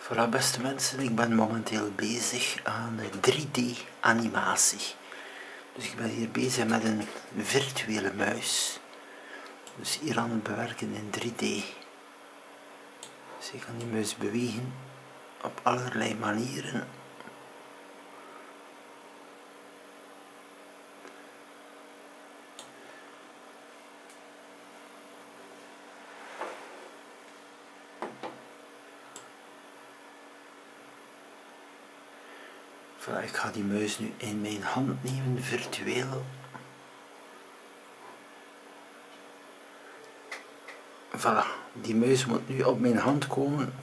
Voilà, beste mensen, ik ben momenteel bezig aan 3D animatie. Dus ik ben hier bezig met een virtuele muis. Dus hier aan het bewerken in 3D. Dus ik kan die muis bewegen op allerlei manieren. Voilà, ik ga die muis nu in mijn hand nemen, virtueel. Voilà, die muis moet nu op mijn hand komen.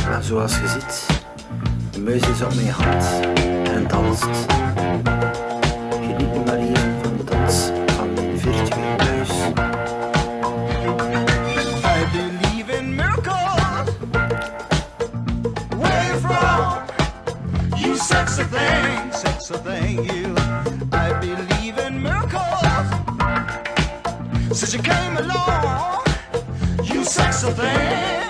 Voilà, zoals je ziet, de muis is op mijn hand en danst. Geniet nu maar even van de dans van mijn virtuele muis. I believe in miracles. Where you from? You sexy thing, you. I believe in miracles. Since you came along, you sexy thing.